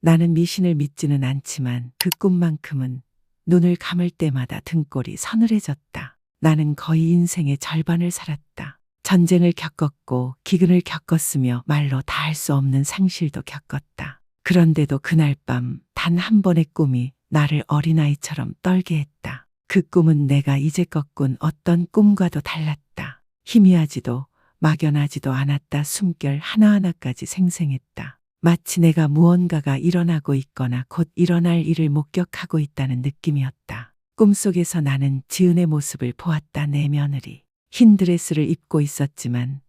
나는 미신을 믿지는 않지만 그 꿈만큼은 눈을 감을 때마다 등골이 서늘해졌다. 나는 거의 인생의 절반을 살았다. 전쟁을 겪었고 기근을 겪었으며 말로 다 할 수 없는 상실도 겪었다. 그런데도 그날 밤 단 한 번의 꿈이 나를 어린아이처럼 떨게 했다. 그 꿈은 내가 이제껏 꾼 어떤 꿈과도 달랐다. 희미하지도 막연하지도 않았다. 숨결 하나하나까지 생생했다. 마치 내가 무언가가 일어나고 있거나 곧 일어날 일을 목격하고 있다는 느낌이었다. 꿈속에서 나는 지은의 모습을 보았다. 내 며느리. 흰 드레스를 입고 있었지만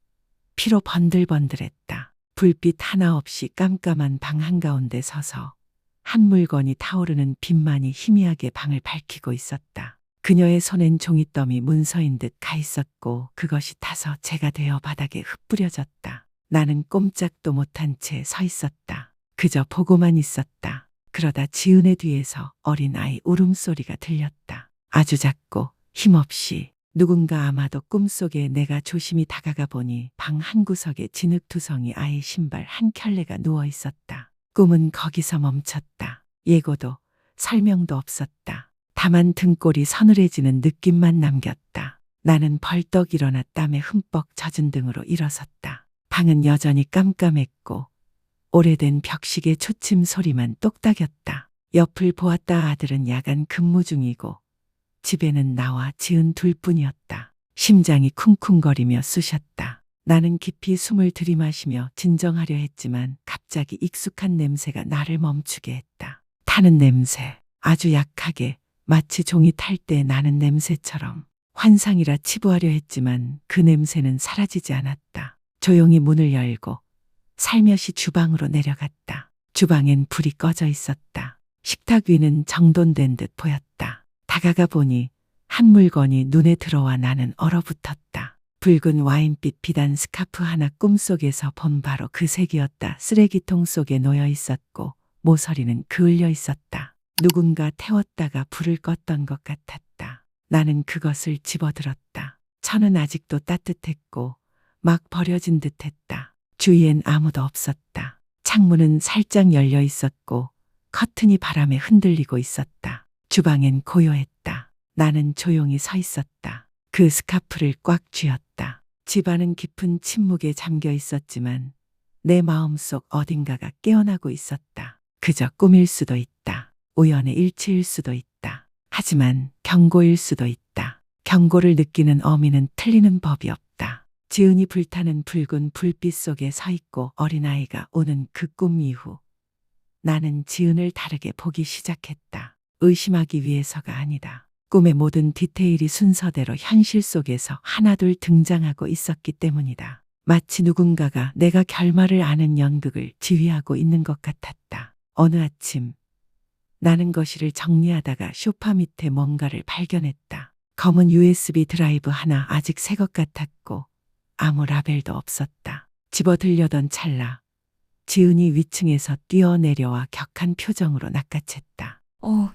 피로 번들번들했다. 불빛 하나 없이 깜깜한 방 한가운데 서서 한 물건이 타오르는 빛만이 희미하게 방을 밝히고 있었다. 그녀의 손엔 종잇더미 문서인 듯 가 있었고 그것이 타서 재가 되어 바닥에 흩뿌려졌다. 나는 꼼짝도 못한 채 서 있었다. 그저 보고만 있었다. 그러다 지은의 뒤에서 어린아이 울음소리가 들렸다. 아주 작고 힘없이. 누군가 아마도 꿈속에 내가 조심히 다가가 보니 방 한구석에 진흙투성이 아이 신발 한 켤레가 누워 있었다. 꿈은 거기서 멈췄다. 예고도 설명도 없었다. 다만 등골이 서늘해지는 느낌만 남겼다. 나는 벌떡 일어나 땀에 흠뻑 젖은 등으로 일어섰다. 방은 여전히 깜깜했고 오래된 벽시계 초침 소리만 똑딱였다. 옆을 보았다. 아들은 야간 근무 중이고 집에는 나와 지은 둘뿐이었다. 심장이 쿵쿵거리며 쑤셨다. 나는 깊이 숨을 들이마시며 진정하려 했지만 갑자기 익숙한 냄새가 나를 멈추게 했다. 타는 냄새. 아주 약하게 마치 종이 탈 때 나는 냄새처럼. 환상이라 치부하려 했지만 그 냄새는 사라지지 않았다. 조용히 문을 열고 살며시 주방으로 내려갔다. 주방엔 불이 꺼져 있었다. 식탁 위는 정돈된 듯 보였다. 다가가 보니 한 물건이 눈에 들어와 나는 얼어붙었다. 붉은 와인빛 비단 스카프 하나 꿈속에서 본 바로 그 색이었다. 쓰레기통 속에 놓여 있었고 모서리는 그을려 있었다. 누군가 태웠다가 불을 껐던 것 같았다. 나는 그것을 집어들었다. 천은 아직도 따뜻했고 막 버려진 듯했다. 주위엔 아무도 없었다. 창문은 살짝 열려 있었고 커튼이 바람에 흔들리고 있었다. 주방엔 고요했다. 나는 조용히 서 있었다. 그 스카프를 꽉 쥐었다. 집안은 깊은 침묵에 잠겨 있었지만 내 마음속 어딘가가 깨어나고 있었다. 그저 꿈일 수도 있다. 우연의 일치일 수도 있다. 하지만 경고일 수도 있다. 경고를 느끼는 어미는 틀리는 법이 없다. 지은이 불타는 붉은 불빛 속에 서 있고 어린아이가 우는 그 꿈 이후 나는 지은을 다르게 보기 시작했다. 의심하기 위해서가 아니다. 꿈의 모든 디테일이 순서대로 현실 속에서 하나둘 등장하고 있었기 때문이다. 마치 누군가가 내가 결말을 아는 연극을 지휘하고 있는 것 같았다. 어느 아침 나는 거실을 정리하다가 소파 밑에 뭔가를 발견했다. 검은 USB 드라이브 하나 아직 새 것 같았고 아무 라벨도 없었다. 집어들려던 찰나 지은이 위층에서 뛰어내려와 격한 표정으로 낚아챘다.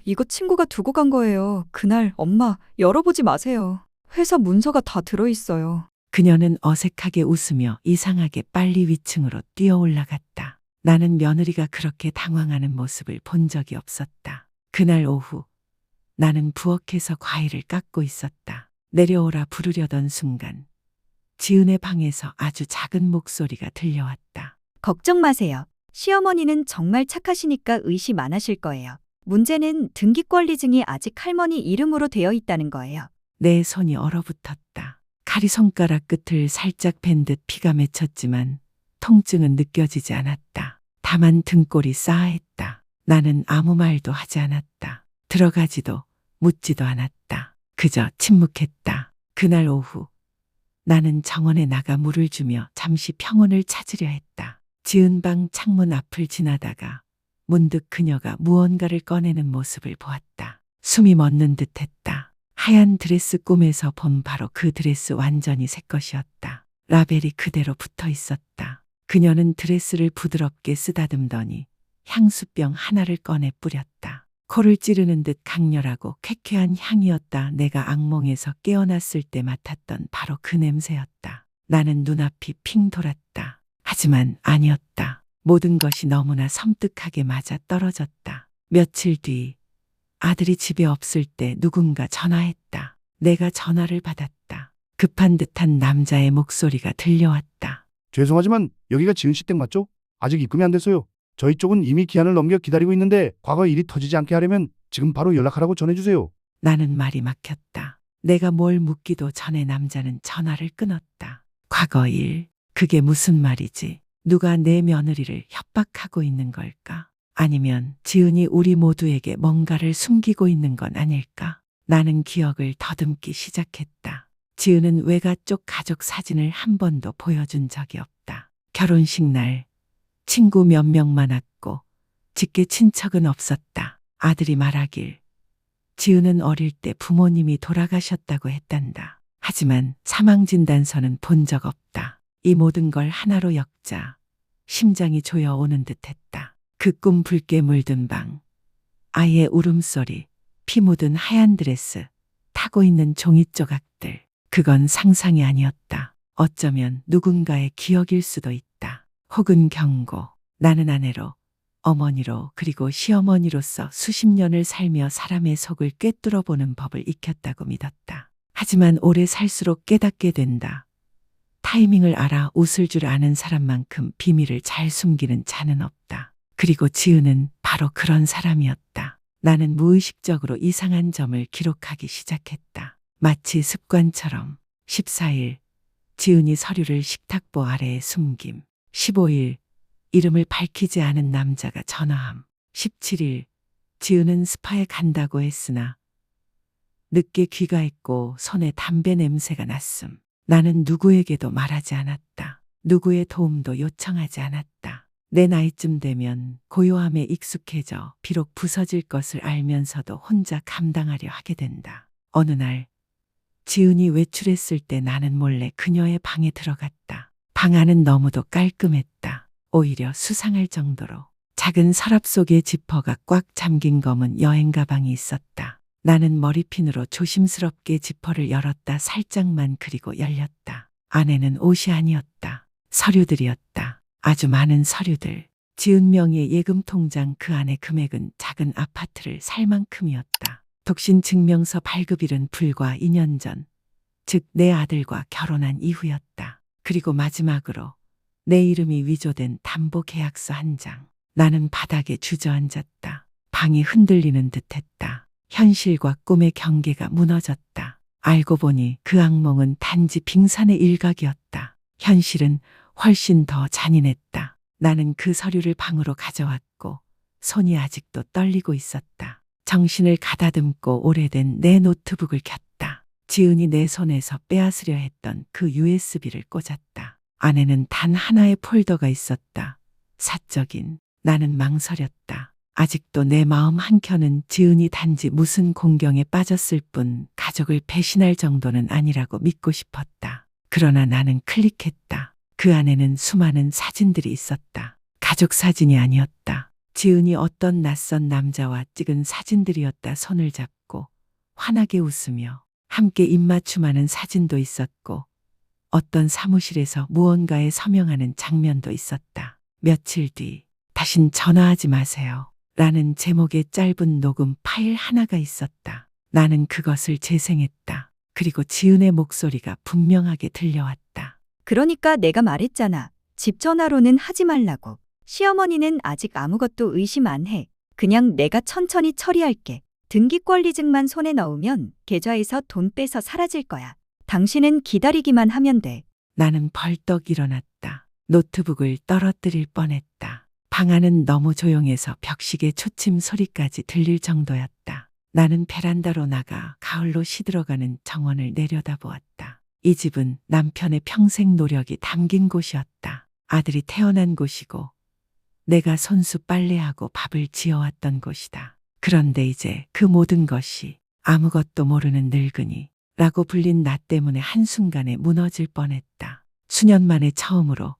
이거 친구가 두고 간 거예요. 그날 엄마 열어보지 마세요. 회사 문서가 다 들어있어요. 그녀는 어색하게 웃으며 이상하게 빨리 위층으로 뛰어 올라갔다. 나는 며느리가 그렇게 당황하는 모습을 본 적이 없었다. 그날 오후 나는 부엌에서 과일을 깎고 있었다. 내려오라 부르려던 순간 지은의 방에서 아주 작은 목소리가 들려왔다. 걱정 마세요. 시어머니는 정말 착하시니까 의심 안 하실 거예요. 문제는 등기권리증이 아직 할머니 이름으로 되어 있다는 거예요. 내 손이 얼어붙었다. 칼이 손가락 끝을 살짝 벤 듯 피가 맺혔지만 통증은 느껴지지 않았다. 다만 등골이 싸했다. 나는 아무 말도 하지 않았다. 들어가지도 묻지도 않았다. 그저 침묵했다. 그날 오후 나는 정원에 나가 물을 주며 잠시 평온을 찾으려 했다. 지은 방 창문 앞을 지나다가 문득 그녀가 무언가를 꺼내는 모습을 보았다. 숨이 멎는 듯했다. 하얀 드레스 꿈에서 본 바로 그 드레스 완전히 새 것이었다. 라벨이 그대로 붙어 있었다. 그녀는 드레스를 부드럽게 쓰다듬더니 향수병 하나를 꺼내 뿌렸다. 코를 찌르는 듯 강렬하고 쾌쾌한 향이었다. 내가 악몽에서 깨어났을 때 맡았던 바로 그 냄새였다. 나는 눈앞이 핑 돌았다. 하지만 아니었다. 모든 것이 너무나 섬뜩하게 맞아 떨어졌다. 며칠 뒤 아들이 집에 없을 때 누군가 전화했다. 내가 전화를 받았다. 급한 듯한 남자의 목소리가 들려왔다. 죄송하지만 여기가 지은 씨 댁 맞죠? 아직 입금이 안 됐어요. 저희 쪽은 이미 기한을 넘겨 기다리고 있는데 과거 일이 터지지 않게 하려면 지금 바로 연락하라고 전해주세요. 나는 말이 막혔다. 내가 뭘 묻기도 전에 남자는 전화를 끊었다. 과거 일, 그게 무슨 말이지? 누가 내 며느리를 협박하고 있는 걸까? 아니면 지은이 우리 모두에게 뭔가를 숨기고 있는 건 아닐까? 나는 기억을 더듬기 시작했다. 지은은 외가 쪽 가족 사진을 한 번도 보여준 적이 없다. 결혼식 날 친구 몇 명만 왔고 직계 친척은 없었다. 아들이 말하길 지은은 어릴 때 부모님이 돌아가셨다고 했단다. 하지만 사망진단서는 본 적 없다. 이 모든 걸 하나로 엮자 심장이 조여오는 듯했다. 그 꿈 붉게 물든 방, 아이의 울음소리, 피 묻은 하얀 드레스, 타고 있는 종이 조각들. 그건 상상이 아니었다. 어쩌면 누군가의 기억일 수도 있다. 혹은 경고. 나는 아내로, 어머니로 그리고 시어머니로서 수십 년을 살며 사람의 속을 꿰뚫어 보는 법을 익혔다고 믿었다. 하지만 오래 살수록 깨닫게 된다. 타이밍을 알아 웃을 줄 아는 사람만큼 비밀을 잘 숨기는 자는 없다. 그리고 지은은 바로 그런 사람이었다. 나는 무의식적으로 이상한 점을 기록하기 시작했다. 마치 습관처럼 14일 지은이 서류를 식탁보 아래에 숨김. 15일 이름을 밝히지 않은 남자가 전화함. 17일 지은은 스파에 간다고 했으나 늦게 귀가했고 손에 담배 냄새가 났음. 나는 누구에게도 말하지 않았다. 누구의 도움도 요청하지 않았다. 내 나이쯤 되면 고요함에 익숙해져 비록 부서질 것을 알면서도 혼자 감당하려 하게 된다. 어느 날 지은이 외출했을 때 나는 몰래 그녀의 방에 들어갔다. 방 안은 너무도 깔끔했다. 오히려 수상할 정도로 작은 서랍 속에 지퍼가 꽉 잠긴 검은 여행 가방이 있었다. 나는 머리핀으로 조심스럽게 지퍼를 열었다. 살짝만. 그리고 열렸다. 안에는 옷이 아니었다. 서류들이었다. 아주 많은 서류들. 지은 명의의 예금 통장, 그 안에 금액은 작은 아파트를 살 만큼이었다. 독신 증명서 발급일은 불과 2년 전, 즉 내 아들과 결혼한 이후였다. 그리고 마지막으로 내 이름이 위조된 담보 계약서 한 장. 나는 바닥에 주저앉았다. 방이 흔들리는 듯했다. 현실과 꿈의 경계가 무너졌다. 알고 보니 그 악몽은 단지 빙산의 일각이었다. 현실은 훨씬 더 잔인했다. 나는 그 서류를 방으로 가져왔고 손이 아직도 떨리고 있었다. 정신을 가다듬고 오래된 내 노트북을 켰다. 지은이 내 손에서 빼앗으려 했던 그 USB를 꽂았다. 안에는 단 하나의 폴더가 있었다. 사적인. 나는 망설였다. 아직도 내 마음 한켠은 지은이 단지 무슨 공경에 빠졌을 뿐 가족을 배신할 정도는 아니라고 믿고 싶었다. 그러나 나는 클릭했다. 그 안에는 수많은 사진들이 있었다. 가족 사진이 아니었다. 지은이 어떤 낯선 남자와 찍은 사진들이었다. 손을 잡고 환하게 웃으며 함께 입맞춤하는 사진도 있었고 어떤 사무실에서 무언가에 서명하는 장면도 있었다. 며칠 뒤 다신 전화하지 마세요. 라는 제목의 짧은 녹음 파일 하나가 있었다. 나는 그것을 재생했다. 그리고 지은의 목소리가 분명하게 들려왔다. 그러니까 내가 말했잖아. 집 전화로는 하지 말라고. 시어머니는 아직 아무것도 의심 안 해. 그냥 내가 천천히 처리할게. 등기권리증만 손에 넣으면 계좌에서 돈 빼서 사라질 거야. 당신은 기다리기만 하면 돼. 나는 벌떡 일어났다. 노트북을 떨어뜨릴 뻔했다. 방 안은 너무 조용해서 벽시계 초침 소리까지 들릴 정도였다. 나는 베란다로 나가 가을로 시들어가는 정원을 내려다보았다. 이 집은 남편의 평생 노력이 담긴 곳이었다. 아들이 태어난 곳이고 내가 손수 빨래하고 밥을 지어왔던 곳이다. 그런데 이제 그 모든 것이 아무것도 모르는 늙은이 라고 불린 나 때문에 한순간에 무너질 뻔했다. 수년 만에 처음으로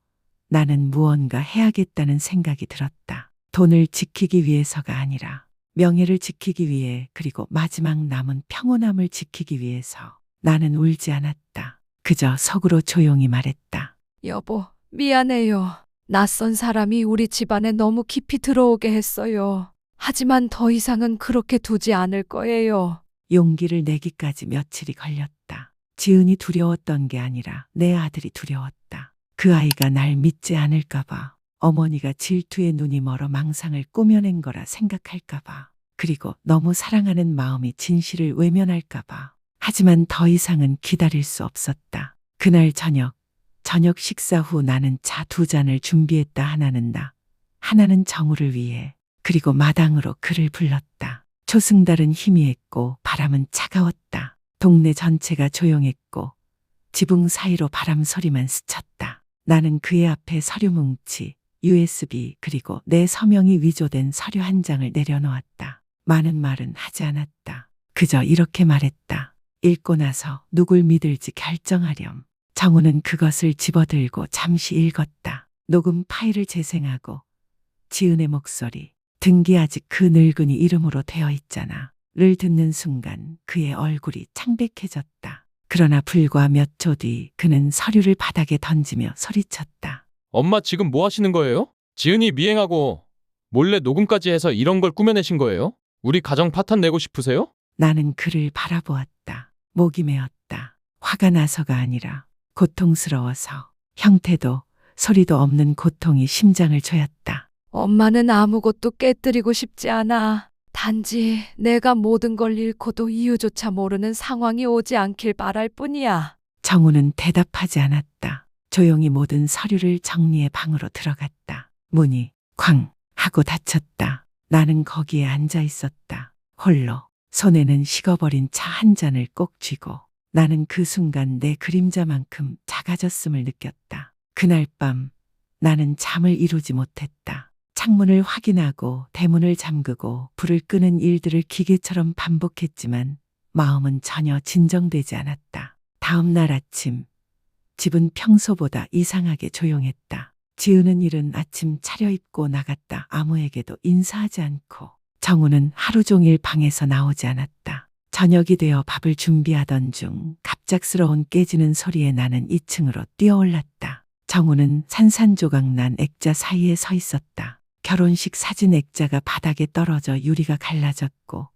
나는 무언가 해야겠다는 생각이 들었다. 돈을 지키기 위해서가 아니라 명예를 지키기 위해, 그리고 마지막 남은 평온함을 지키기 위해서. 나는 울지 않았다. 그저 속으로 조용히 말했다. 여보, 미안해요. 낯선 사람이 우리 집안에 너무 깊이 들어오게 했어요. 하지만 더 이상은 그렇게 두지 않을 거예요. 용기를 내기까지 며칠이 걸렸다. 지은이 두려웠던 게 아니라 내 아들이 두려웠다. 그 아이가 날 믿지 않을까봐, 어머니가 질투에 눈이 멀어 망상을 꾸며낸 거라 생각할까봐, 그리고 너무 사랑하는 마음이 진실을 외면할까봐. 하지만 더 이상은 기다릴 수 없었다. 그날 저녁 식사 후 나는 차 2잔을 준비했다. 하나는 나, 하나는 정우를 위해. 그리고 마당으로 그를 불렀다. 초승달은 희미했고 바람은 차가웠다. 동네 전체가 조용했고 지붕 사이로 바람 소리만 스쳤다. 나는 그의 앞에 서류 뭉치, USB 그리고 내 서명이 위조된 서류 한 장을 내려놓았다. 많은 말은 하지 않았다. 그저 이렇게 말했다. 읽고 나서 누굴 믿을지 결정하렴. 정우는 그것을 집어들고 잠시 읽었다. 녹음 파일을 재생하고 지은의 목소리, 등기 아직 그 늙은이 이름으로 되어 있잖아. 를 듣는 순간 그의 얼굴이 창백해졌다. 그러나 불과 몇 초 뒤 그는 서류를 바닥에 던지며 소리쳤다. 엄마 지금 뭐 하시는 거예요? 지은이 미행하고 몰래 녹음까지 해서 이런 걸 꾸며내신 거예요? 우리 가정 파탄 내고 싶으세요? 나는 그를 바라보았다. 목이 메었다. 화가 나서가 아니라 고통스러워서. 형태도 소리도 없는 고통이 심장을 조였다. 엄마는 아무것도 깨뜨리고 싶지 않아. 단지 내가 모든 걸 잃고도 이유조차 모르는 상황이 오지 않길 바랄 뿐이야. 정우는 대답하지 않았다. 조용히 모든 서류를 정리해 방으로 들어갔다. 문이 쾅 하고 닫혔다. 나는 거기에 앉아 있었다. 홀로. 손에는 식어버린 차 한 잔을 꼭 쥐고. 나는 그 순간 내 그림자만큼 작아졌음을 느꼈다. 그날 밤 나는 잠을 이루지 못했다. 창문을 확인하고 대문을 잠그고 불을 끄는 일들을 기계처럼 반복했지만 마음은 전혀 진정되지 않았다. 다음 날 아침, 집은 평소보다 이상하게 조용했다. 지은은 이른 아침 차려입고 나갔다. 아무에게도 인사하지 않고. 정우는 하루 종일 방에서 나오지 않았다. 저녁이 되어 밥을 준비하던 중 갑작스러운 깨지는 소리에 나는 2층으로 뛰어올랐다. 정우는 산산조각난 액자 사이에 서 있었다. 결혼식 사진 액자가 바닥에 떨어져 유리가 갈라졌고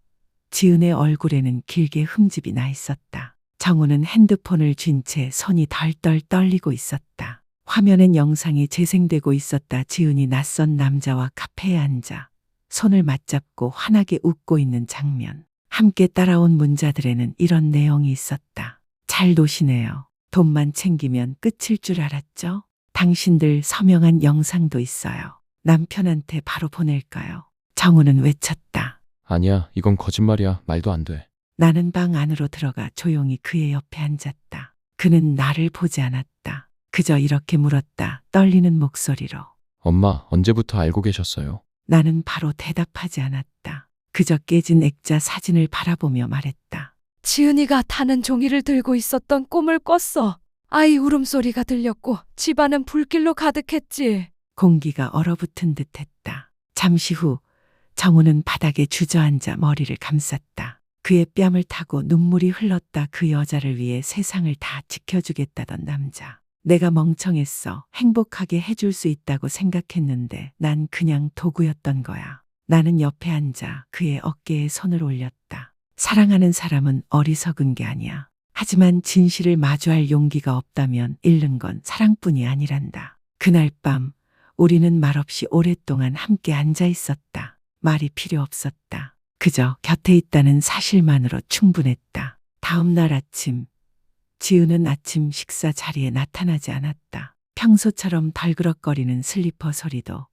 지은의 얼굴에는 길게 흠집이 나 있었다. 정우는 핸드폰을 쥔 채 손이 덜덜 떨리고 있었다. 화면엔 영상이 재생되고 있었다. 지은이 낯선 남자와 카페에 앉아 손을 맞잡고 환하게 웃고 있는 장면. 함께 따라온 문자들에는 이런 내용이 있었다. 잘 노시네요. 돈만 챙기면 끝일 줄 알았죠? 당신들 서명한 영상도 있어요. 남편한테 바로 보낼까요? 정우는 외쳤다. 아니야, 이건 거짓말이야. 말도 안 돼. 나는 방 안으로 들어가 조용히 그의 옆에 앉았다. 그는 나를 보지 않았다. 그저 이렇게 물었다. 떨리는 목소리로. 엄마, 언제부터 알고 계셨어요? 나는 바로 대답하지 않았다. 그저 깨진 액자 사진을 바라보며 말했다. 지은이가 타는 종이를 들고 있었던 꿈을 꿨어. 아이 울음소리가 들렸고 집안은 불길로 가득했지. 공기가 얼어붙은 듯했다. 잠시 후 정우는 바닥에 주저앉아 머리를 감쌌다. 그의 뺨을 타고 눈물이 흘렀다. 그 여자를 위해 세상을 다 지켜주겠다던 남자. 내가 멍청했어. 행복하게 해줄 수 있다고 생각했는데 난 그냥 도구였던 거야. 나는 옆에 앉아 그의 어깨에 손을 올렸다. 사랑하는 사람은 어리석은 게 아니야. 하지만 진실을 마주할 용기가 없다면 잃는 건 사랑뿐이 아니란다. 그날 밤 우리는 말없이 오랫동안 함께 앉아 있었다. 말이 필요 없었다. 그저 곁에 있다는 사실만으로 충분했다. 다음 날 아침, 지은은 아침 식사 자리에 나타나지 않았다. 평소처럼 덜그럭거리는 슬리퍼 소리도,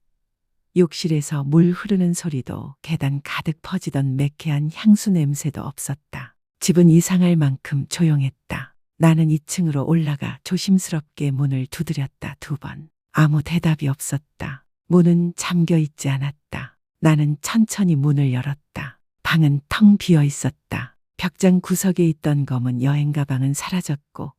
욕실에서 물 흐르는 소리도, 계단 가득 퍼지던 매캐한 향수 냄새도 없었다. 집은 이상할 만큼 조용했다. 나는 2층으로 올라가 조심스럽게 문을 두드렸다. 2번. 아무 대답이 없었다. 문은 잠겨 있지 않았다. 나는 천천히 문을 열었다. 방은 텅 비어 있었다. 벽장 구석에 있던 검은 여행 가방은 사라졌고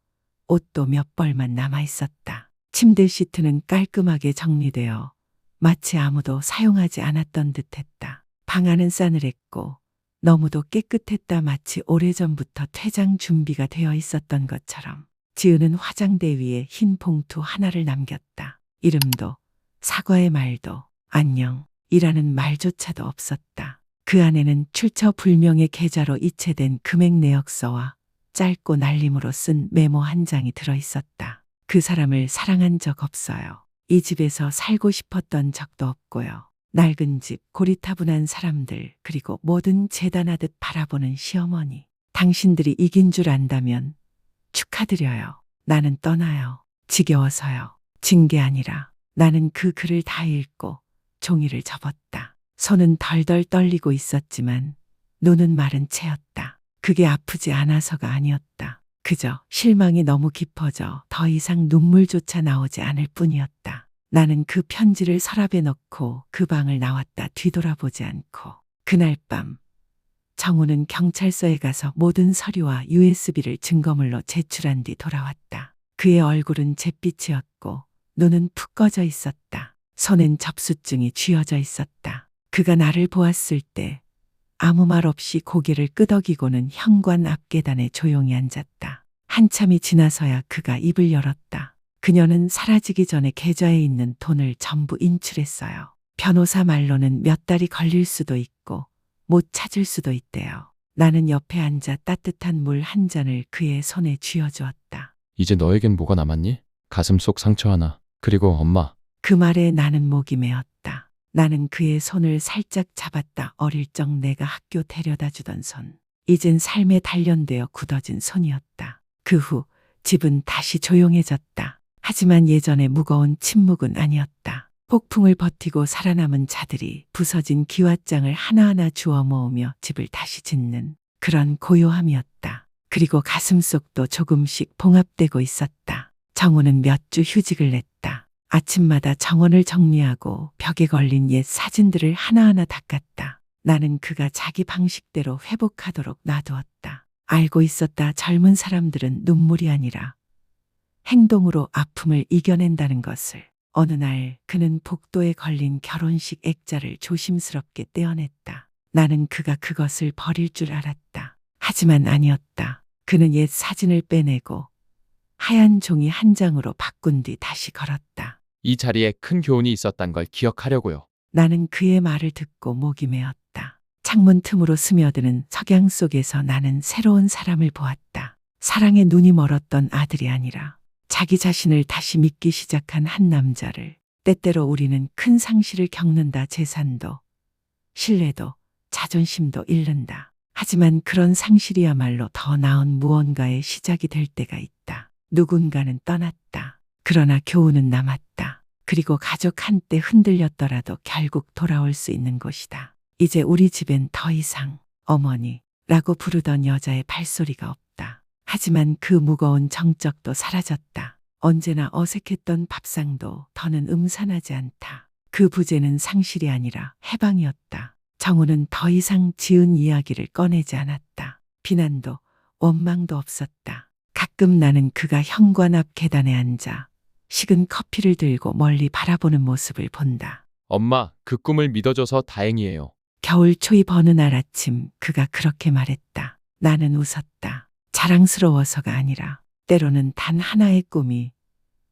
옷도 몇 벌만 남아 있었다. 침대 시트는 깔끔하게 정리되어 마치 아무도 사용하지 않았던 듯했다. 방 안은 싸늘했고 너무도 깨끗했다. 마치 오래전부터 퇴장 준비가 되어 있었던 것처럼. 지은은 화장대 위에 흰 봉투 하나를 남겼다. 이름도 사과의 말도 안녕이라는 말조차도 없었다. 그 안에는 출처불명의 계좌로 이체된 금액 내역서와 짧고 날림으로 쓴 메모 한 장이 들어 있었다. 그 사람을 사랑한 적 없어요. 이 집에서 살고 싶었던 적도 없고요. 낡은 집, 고리타분한 사람들, 그리고 뭐든 재단하듯 바라보는 시어머니. 당신들이 이긴 줄 안다면 축하드려요. 나는 떠나요. 지겨워서요. 진 게 아니라 나는 그 글을 다 읽고 종이를 접었다. 손은 덜덜 떨리고 있었지만 눈은 마른 채였다. 그게 아프지 않아서가 아니었다. 그저 실망이 너무 깊어져 더 이상 눈물조차 나오지 않을 뿐이었다. 나는 그 편지를 서랍에 넣고 그 방을 나왔다. 뒤돌아보지 않고. 그날 밤 정우는 경찰서에 가서 모든 서류와 USB를 증거물로 제출한 뒤 돌아왔다. 그의 얼굴은 잿빛이었고 눈은 푹 꺼져 있었다. 손엔 접수증이 쥐어져 있었다. 그가 나를 보았을 때 아무 말 없이 고개를 끄덕이고는 현관 앞 계단에 조용히 앉았다. 한참이 지나서야 그가 입을 열었다. 그녀는 사라지기 전에 계좌에 있는 돈을 전부 인출했어요. 변호사 말로는 몇 달이 걸릴 수도 있고 못 찾을 수도 있대요. 나는 옆에 앉아 따뜻한 물 한 잔을 그의 손에 쥐어주었다. 이제 너에겐 뭐가 남았니? 가슴 속 상처 하나. 그리고 엄마. 그 말에 나는 목이 메었다. 나는 그의 손을 살짝 잡았다. 어릴 적 내가 학교 데려다 주던 손. 이젠 삶에 단련되어 굳어진 손이었다. 그 후 집은 다시 조용해졌다. 하지만 예전의 무거운 침묵은 아니었다. 폭풍을 버티고 살아남은 자들이 부서진 기왓장을 하나하나 주워 모으며 집을 다시 짓는 그런 고요함이었다. 그리고 가슴속도 조금씩 봉합되고 있었다. 정우는 몇 주 휴직을 냈다. 아침마다 정원을 정리하고 벽에 걸린 옛 사진들을 하나하나 닦았다. 나는 그가 자기 방식대로 회복하도록 놔두었다. 알고 있었다. 젊은 사람들은 눈물이 아니라 행동으로 아픔을 이겨낸다는 것을. 어느 날 그는 복도에 걸린 결혼식 액자를 조심스럽게 떼어냈다. 나는 그가 그것을 버릴 줄 알았다. 하지만 아니었다. 그는 옛 사진을 빼내고 하얀 종이 한 장으로 바꾼 뒤 다시 걸었다. 이 자리에 큰 교훈이 있었단 걸 기억하려고요. 나는 그의 말을 듣고 목이 메었다. 창문 틈으로 스며드는 석양 속에서 나는 새로운 사람을 보았다. 사랑에 눈이 멀었던 아들이 아니라 자기 자신을 다시 믿기 시작한 한 남자를. 때때로 우리는 큰 상실을 겪는다. 재산도, 신뢰도, 자존심도 잃는다. 하지만 그런 상실이야말로 더 나은 무언가의 시작이 될 때가 있다. 누군가는 떠났다. 그러나 교훈은 남았다. 그리고 가족 한때 흔들렸더라도 결국 돌아올 수 있는 곳이다. 이제 우리 집엔 더 이상 어머니라고 부르던 여자의 발소리가 없다. 하지만 그 무거운 정적도 사라졌다. 언제나 어색했던 밥상도 더는 음산하지 않다. 그 부재는 상실이 아니라 해방이었다. 정우는 더 이상 지은 이야기를 꺼내지 않았다. 비난도 원망도 없었다. 가끔 나는 그가 현관 앞 계단에 앉아 식은 커피를 들고 멀리 바라보는 모습을 본다. 엄마, 그 꿈을 믿어줘서 다행이에요. 겨울 초입 어느 날 아침 그가 그렇게 말했다. 나는 웃었다. 자랑스러워서가 아니라 때로는 단 하나의 꿈이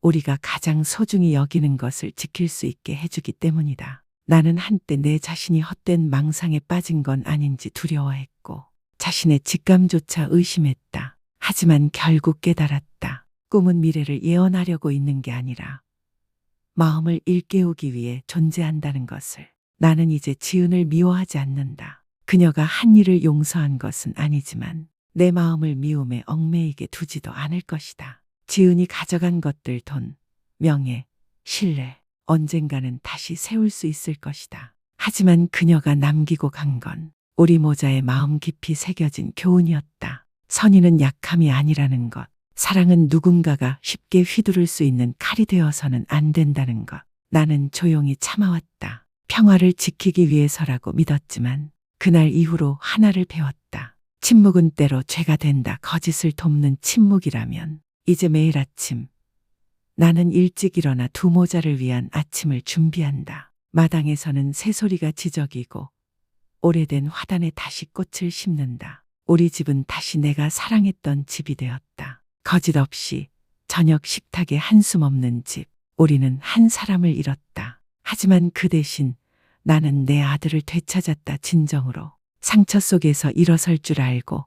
우리가 가장 소중히 여기는 것을 지킬 수 있게 해주기 때문이다. 나는 한때 내 자신이 헛된 망상에 빠진 건 아닌지 두려워했고 자신의 직감조차 의심했다. 하지만 결국 깨달았다. 꿈은 미래를 예언하려고 있는 게 아니라 마음을 일깨우기 위해 존재한다는 것을. 나는 이제 지은을 미워하지 않는다. 그녀가 한 일을 용서한 것은 아니지만 내 마음을 미움에 얽매이게 두지도 않을 것이다. 지은이 가져간 것들, 돈, 명예, 신뢰, 언젠가는 다시 세울 수 있을 것이다. 하지만 그녀가 남기고 간 건 우리 모자의 마음 깊이 새겨진 교훈이었다. 선의는 약함이 아니라는 것. 사랑은 누군가가 쉽게 휘두를 수 있는 칼이 되어서는 안 된다는 것. 나는 조용히 참아왔다. 평화를 지키기 위해서라고 믿었지만 그날 이후로 하나를 배웠다. 침묵은 때로 죄가 된다. 거짓을 돕는 침묵이라면. 이제 매일 아침 나는 일찍 일어나 두 모자를 위한 아침을 준비한다. 마당에서는 새소리가 지저귀고 오래된 화단에 다시 꽃을 심는다. 우리 집은 다시 내가 사랑했던 집이 되었다. 거짓 없이 저녁 식탁에 한숨 없는 집. 우리는 한 사람을 잃었다. 하지만 그 대신 나는 내 아들을 되찾았다 진정으로. 상처 속에서 일어설 줄 알고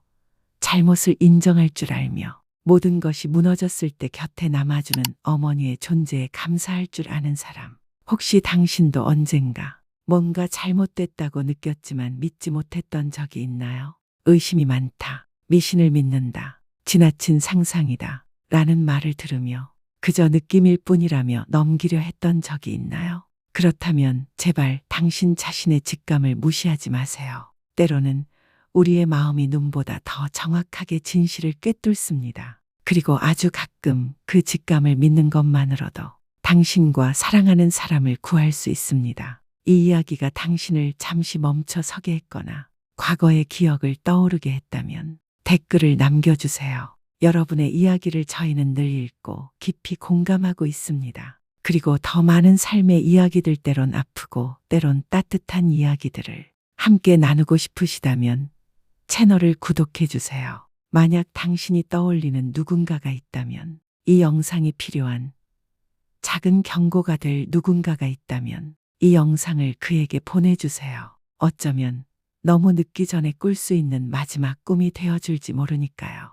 잘못을 인정할 줄 알며 모든 것이 무너졌을 때 곁에 남아주는 어머니의 존재에 감사할 줄 아는 사람. 혹시 당신도 언젠가 뭔가 잘못됐다고 느꼈지만 믿지 못했던 적이 있나요? 의심이 많다. 미신을 믿는다. 지나친 상상이다. 라는 말을 들으며 그저 느낌일 뿐이라며 넘기려 했던 적이 있나요? 그렇다면 제발 당신 자신의 직감을 무시하지 마세요. 때로는 우리의 마음이 눈보다 더 정확하게 진실을 꿰뚫습니다. 그리고 아주 가끔 그 직감을 믿는 것만으로도 당신과 사랑하는 사람을 구할 수 있습니다. 이 이야기가 당신을 잠시 멈춰 서게 했거나 과거의 기억을 떠오르게 했다면 댓글을 남겨주세요. 여러분의 이야기를 저희는 늘 읽고 깊이 공감하고 있습니다. 그리고 더 많은 삶의 이야기들, 때론 아프고 때론 따뜻한 이야기들을 함께 나누고 싶으시다면 채널을 구독해 주세요. 만약 당신이 떠올리는 누군가가 있다면, 이 영상이 필요한 작은 경고가 될 누군가가 있다면 이 영상을 그에게 보내주세요. 어쩌면 너무 늦기 전에 꿀 수 있는 마지막 꿈이 되어줄지 모르니까요.